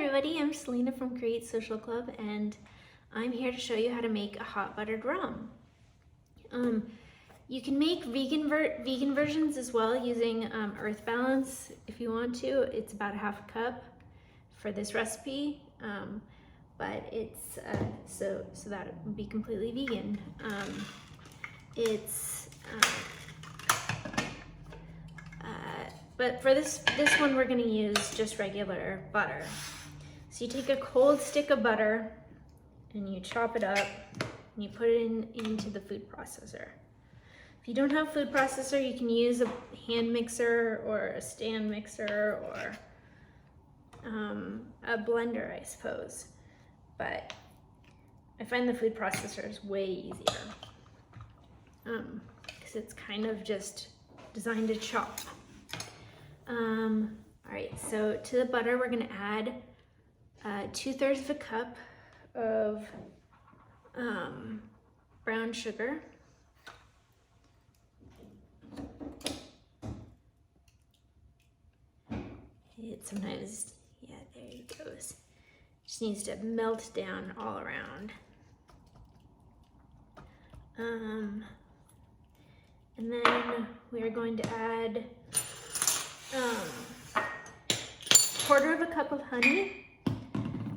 everybody, I'm Selena from Create Social Club, and I'm here to show you how to make a hot buttered rum. You can make vegan versions as well using Earth Balance if you want to. It's about ½ cup for this recipe, but it's so that it would be completely vegan. But for this one, we're gonna use just regular butter. So you take a cold stick of butter and you chop it up and you put it into the food processor. If you don't have a food processor, you can use a hand mixer or a stand mixer or a blender, I suppose. But I find the food processor is way easier because it's kind of just designed to chop. All right, so to the butter, we're gonna add 2/3 of a cup of brown sugar. Sometimes, yeah, there he goes. Just needs to melt down all around. And then we are going to add 1/4 of a cup of honey.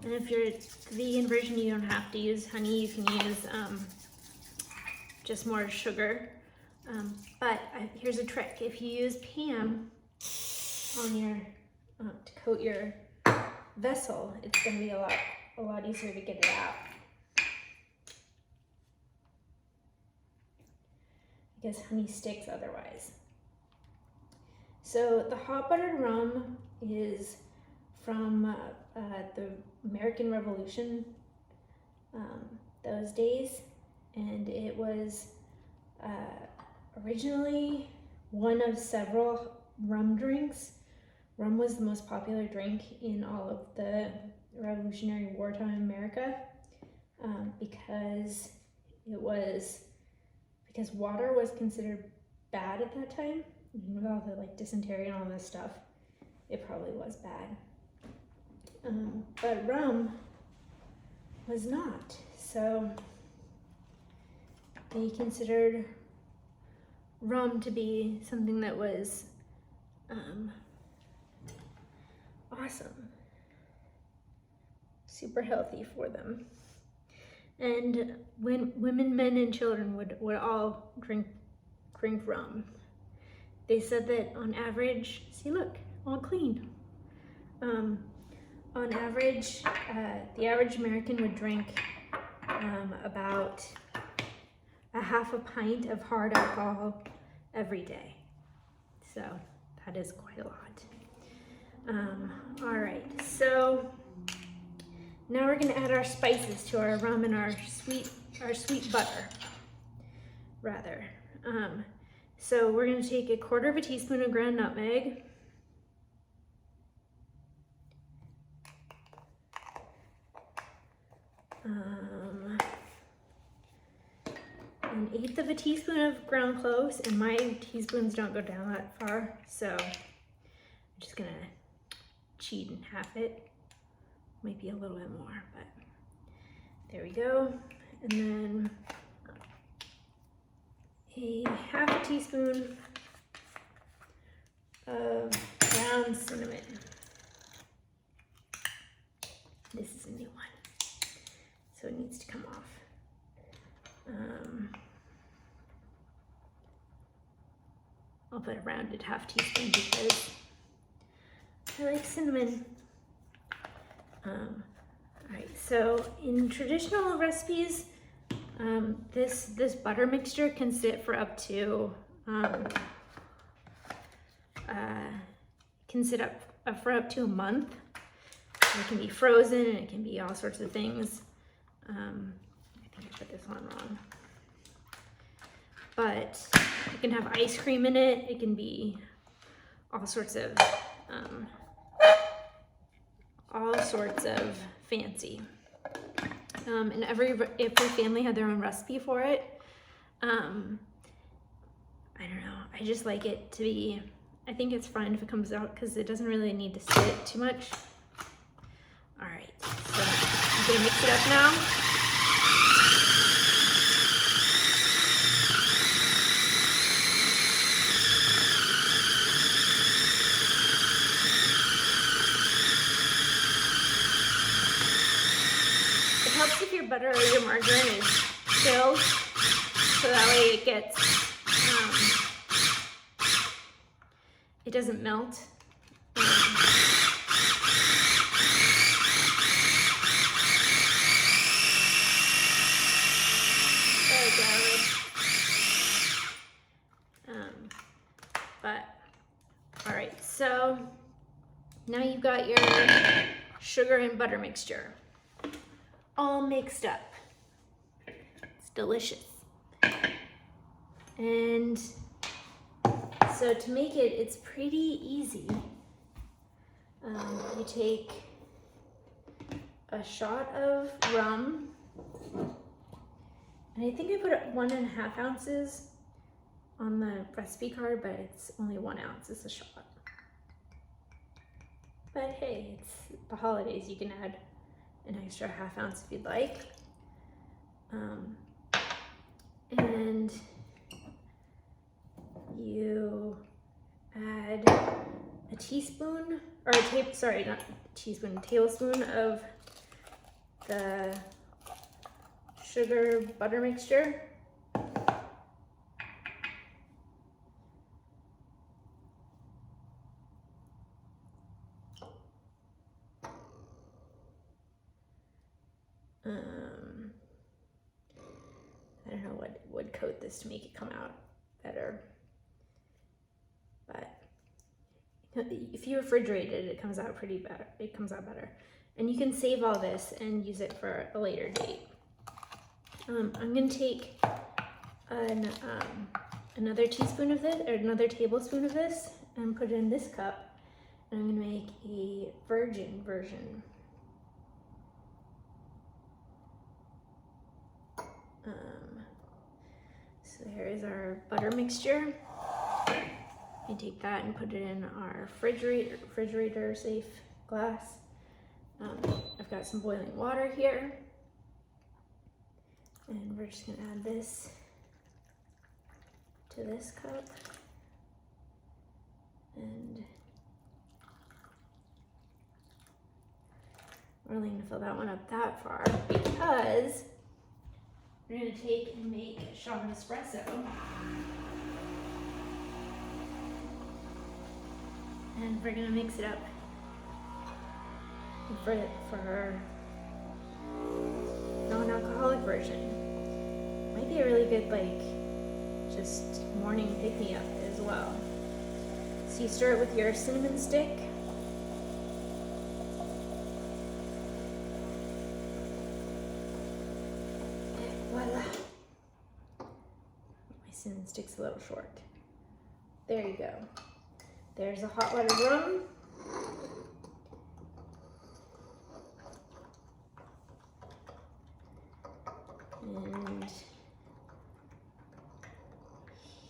And if you're the vegan version, you don't have to use honey. You can use just more sugar. But here's a trick. If you use Pam on your to coat your vessel, it's going to be a lot easier to get it out. Because honey sticks otherwise. So the hot buttered rum is from the American Revolution, those days, and it was originally one of several rum drinks. Rum was the most popular drink in all of the Revolutionary wartime America because water was considered bad at that time. With all the dysentery and all this stuff, it probably was bad. But rum was not. So they considered rum to be something that was awesome, super healthy for them. And when women, men, and children would all drink rum. They said that on average, see look, all clean. On average, the average American would drink about ½ pint of hard alcohol every day. So that is quite a lot. All right, so now we're gonna add our spices to our rum and our sweet butter, rather. So we're going to take 1/4 teaspoon of ground nutmeg, an 1/8 teaspoon of ground cloves, and my teaspoons don't go down that far, so I'm just going to cheat and half it. Might be a little bit more, but there we go. And then a ½ teaspoon of ground cinnamon. This is a new one, so it needs to come off. I'll put a rounded ½ teaspoon because I like cinnamon. Alright, so in traditional recipes, this butter mixture can sit for up to a month. It can be frozen and it can be all sorts of things. I think I put this one wrong. But it can have ice cream in it. It can be all sorts of fancy. And every family had their own recipe for it. I don't know. I just like it to be, I think it's fine if it comes out because it doesn't really need to sit too much. All right, so I'm gonna mix it up now. It helps if your butter or your margarine is chilled, so that way it gets, it doesn't melt. But all right, so now you've got your sugar and butter mixture all mixed up. It's delicious. And so to make it, it's pretty easy. You take a shot of rum, and I think I put 1.5 ounces on the recipe card, but it's only 1 ounce is a shot. But hey, it's the holidays, you can add an extra 1/2 ounce if you'd like. And you add a teaspoon, or a tablespoon of the sugar butter mixture. I don't know what would coat this to make it come out better, but if you refrigerate it, it comes out pretty better. It comes out better, and you can save all this and use it for a later date. I'm gonna take another teaspoon of this, or another tablespoon of this, and put it in this cup, and I'm gonna make a virgin version. So here is our butter mixture. You take that and put it in our refrigerator safe glass. I've got some boiling water here, and we're just gonna add this to this cup, and we're only gonna fill that one up that far because we're gonna take and make a shot of espresso. And we're gonna mix it up for our non-alcoholic version. Might be a really good, like, just morning pick-me-up as well. So you stir it with your cinnamon stick. Voila. My cinnamon stick's a little short. There you go. There's a hot buttered rum.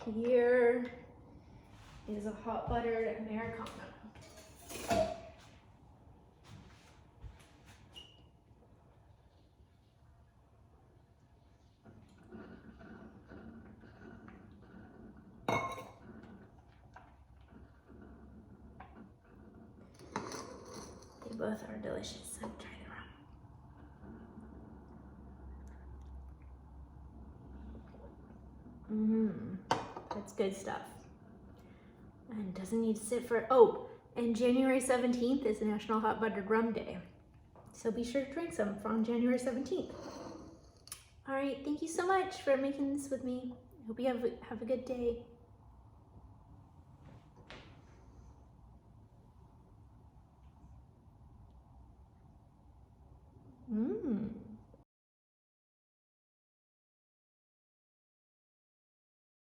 And here is a hot buttered Americano. They both are delicious. I'm trying the rum. That's good stuff. And doesn't need to sit for, and January 17th is National Hot Buttered Rum Day. So be sure to drink some on January 17th. All right, thank you so much for making this with me. Hope you have a good day.